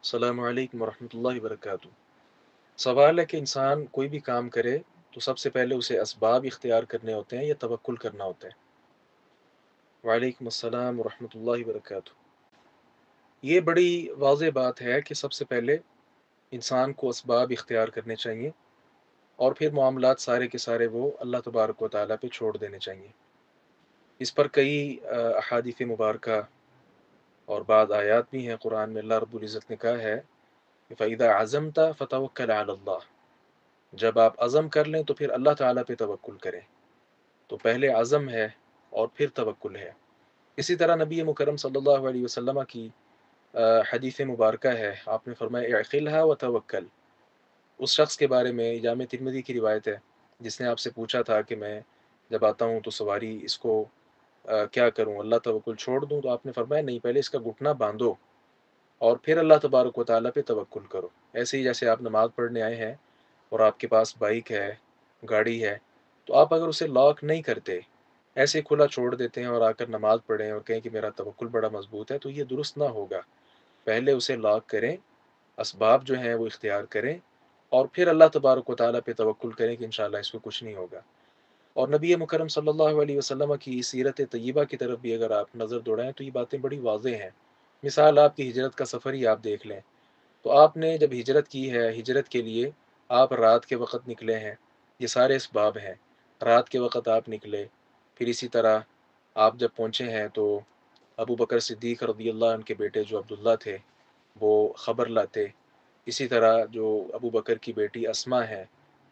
अस्सलामु अलैकुम वरहमतुल्लाहि वबरकातुहू। सवाल है कि इंसान कोई भी काम करे तो सबसे पहले उसे असबाब इख्तियार करने होते हैं या तवक्कुल करना होता है। वालेकुम अस्सलाम वरहमतुल्लाहि वबरकातुहू। ये बड़ी वाज़ेह बात है कि सबसे पहले इंसान को असबाब इख्तियार करने चाहिए और फिर मामलात सारे के सारे वो अल्लाह तबारक व तआला पे छोड़ देने चाहिए। इस पर कई अहादीस मुबारका और बाद आयात भी हैं कुरान में। अल्लाह रब्बुल इज़्ज़त ने कहा है कि फ़इज़ा अज़मता फ़तवक्कल अला अल्लाह। जब आप अज़म कर लें तो फिर अल्लाह ताला पे तवक्कुल करें। तो पहले अज़म है और फिर तवक्कुल है। इसी तरह नबी मुकरम सल्लल्लाहु अलैहि वसल्लम की हदीस मुबारका है, आपने फरमाया इअक़िलहा व तवक्कल। उस शख्स के बारे में जामे तिर्मिज़ी की रिवायत है जिसने आपसे पूछा था कि मैं जब आता हूँ तो सवारी इसको क्या करूँ, अल्लाह तवक्कुल छोड़ दूँ? तो आपने फरमाया नहीं, पहले इसका घुटना बांधो और फिर अल्लाह तबारक व तआला पे तवक्कुल करो। ऐसे ही जैसे आप नमाज़ पढ़ने आए हैं और आपके पास बाइक है, गाड़ी है, तो आप अगर उसे लॉक नहीं करते, ऐसे खुला छोड़ देते हैं और आकर नमाज़ पढ़ें और कहें कि मेरा तवक्कुल बड़ा मज़बूत है, तो ये दुरुस्त ना होगा। पहले उसे लॉक करें, असबाब जो हैं वो इख्तियार करें और फिर अल्लाह तबारक व तआला पे तवक्कुल करें कि इंशाअल्लाह इसको कुछ नहीं होगा। और नबी मुकरम सल्लल्लाहु अलैहि वसल्लम की सीरत तय्यबा की तरफ भी अगर आप नज़र दौड़ाएँ तो ये बातें बड़ी वाज़ेह हैं। मिसाल आपकी हिजरत का सफ़र ही आप देख लें। तो आपने जब हिजरत की है, हिजरत के लिए आप रात के वक़्त निकले हैं, ये सारे असबाब हैं। रात के वक़्त आप निकले, फिर इसी तरह आप जब पहुँचे हैं तो अबू बकर सिद्दीक़ रज़ियल्लाहु अन्हु के बेटे जो अब्दुल्ला थे, वो ख़बर लाते। इसी तरह जो अबू बकर की बेटी अस्मा है,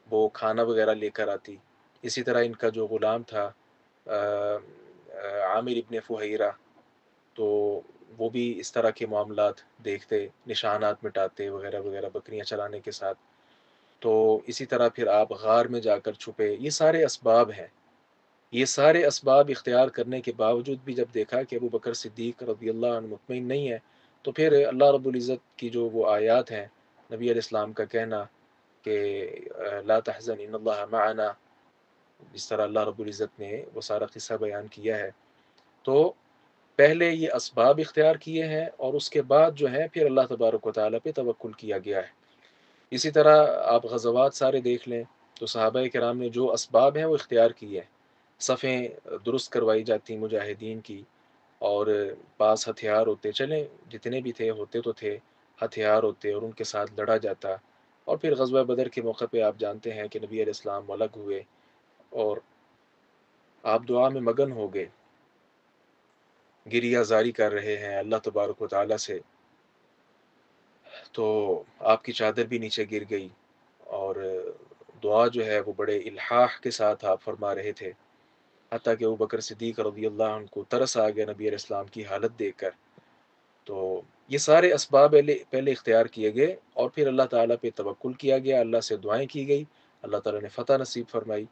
वो खाना वग़ैरह लेकर आती। इसी तरह इनका जो ग़ुलाम था आमिर इब्न फ़ुहैरा, तो वो भी इस तरह के मामलात देखते, निशानात मिटाते वग़ैरह वग़ैरह बकरियाँ चराने के साथ। तो इसी तरह फिर आप गार में जाकर छुपे, ये सारे असबाब हैं। ये सारे असबाब इख्तियार करने के बावजूद भी जब देखा कि अबू बकर सिद्दीक़ रज़ियल्लाहु अन्हु मुतमईन नहीं है, तो फिर अल्लाह रब्बुल इज़्ज़त की जो वो आयत हैं, नबी अलैहिस्सलाम का कहना कि ला तहज़न इन्नल्लाह मअना, जिस तरह अल्लाह रब्बुल इज़्ज़त ने वो सारा किस्सा बयान किया है। तो पहले ये असबाब इख्तियार किए हैं और उसके बाद जो है फिर अल्लाह तबारक व तआला पे तवक्कुल किया गया है। इसी तरह आप ग़ज़वात सारे देख लें, तो सहाबाए किराम ने जो असबाब हैं वो इख्तियार किए हैं। सफ़ें दुरुस्त करवाई जाती मुजाहिदीन की और पास हथियार होते, चलें जितने भी थे होते तो थे, हथियार होते और उनके साथ लड़ा जाता। और फिर ग़ज़वा बदर के मौके पे आप जानते हैं कि नबी अलैहिस्सलाम अलग हुए और आप दुआ में मगन हो गए, गिरिया ज़ारी कर रहे हैं अल्लाह तबारक व तआला से, तो आपकी चादर भी नीचे गिर गई और दुआ जो है वो बड़े इल्हाह के साथ आप फरमा रहे थे। हत्ता कि अबू बकर सिद्दीक़ रज़ियल्लाहु अन्हु को तरस आ गया नबी अलैहिस्सलाम की हालत देखकर। तो ये सारे असबाब पहले पहले इख्तियार किए गए और फिर अल्लाह ताला पे तवक्कुल किया गया, अल्लाह से दुआएँ की गई, अल्लाह ताला ने फ़तह नसीब फ़रमाई।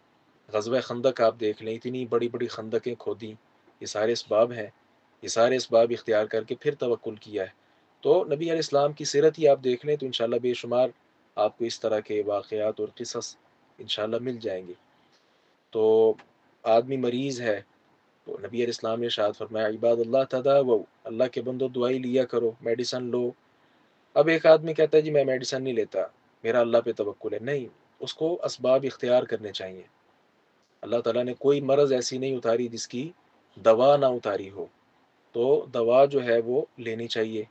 ग़ज़वा खंदक आप देख लें, इतनी बड़ी-बड़ी खंदकें खोदी, ये सारे असबाब हैं। ये सारे असबाब इख्तियार करके फिर तवक्कुल किया है। तो नबी अलैहिस्सलाम की सीरत ही आप देख लें तो इंशाअल्लाह बेशुमार आपको इस तरह के वाक़यात और क़िसस इंशाअल्लाह मिल जाएँगे। तो आदमी मरीज़ है, तो नबी अलैहिस्सलाम ने इरशाद फरमाया इबादल्लाह तदावव, अल्लाह के बंदो दवाई लिया करो, मेडिसिन लो। अब एक आदमी कहता है जी मैं मेडिसिन नहीं लेता, मेरा अल्लाह पे तवक्कुल है। नहीं, उसको असबाब इख्तियार करने चाहिए। अल्लाह ताला ने कोई मर्ज़ ऐसी नहीं उतारी जिसकी दवा ना उतारी हो, तो दवा जो है वो लेनी चाहिए।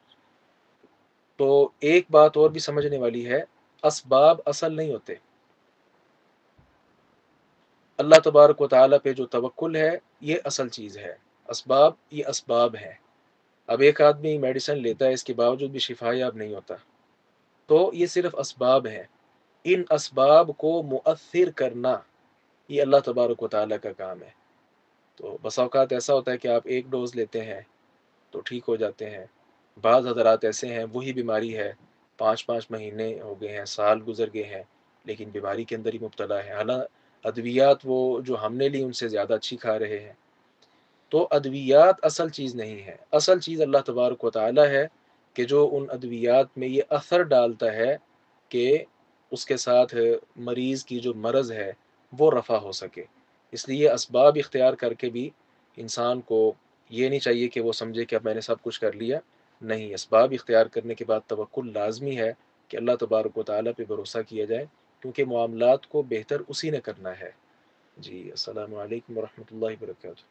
तो एक बात और भी समझने वाली है, असबाब असल नहीं होते। अल्लाह तबारक व तआला पे जो तवक्कुल है, ये असल चीज़ है। असबाब ये असबाब हैं। अब एक आदमी मेडिसिन लेता है, इसके बावजूद भी शिफा याब नहीं होता, तो ये सिर्फ़ असबाब हैं। इन असबाब को मुअत्थिर करना, ये अल्लाह तबारक व तआला का काम है। तो बसा औक़ात ऐसा होता है कि आप एक डोज़ लेते हैं, तो ठीक हो जाते हैं। बाज़ हज़रात ऐसे हैं, वही बीमारी है, 5-5 महीने हो गए हैं, साल गुज़र गए हैं, लेकिन बीमारी के अंदर ही मुब्तला है। अद्वियात वो जो हमने ली, उनसे ज़्यादा अच्छी खा रहे हैं। तो अद्वियात असल चीज़ नहीं है। असल चीज़ अल्लाह तबारक व तआला है कि जो उन अद्वियात में ये असर डालता है कि उसके साथ मरीज़ की जो मर्ज़ है, वो रफ़ा हो सके। इसलिए असबाब इख्तियार करके भी इंसान को ये नहीं चाहिए कि वो समझे कि अब मैंने सब कुछ कर लिया। نہیں، اسباب اختیار کرنے کے بعد توکل لازمی ہے کہ اللہ تبارک و تعالیٰ پہ بھروسہ کیا جائے، کیونکہ معاملات کو بہتر اسی نے کرنا ہے۔ جی، السلام علیکم ورحمۃ اللہ وبرکاتہ۔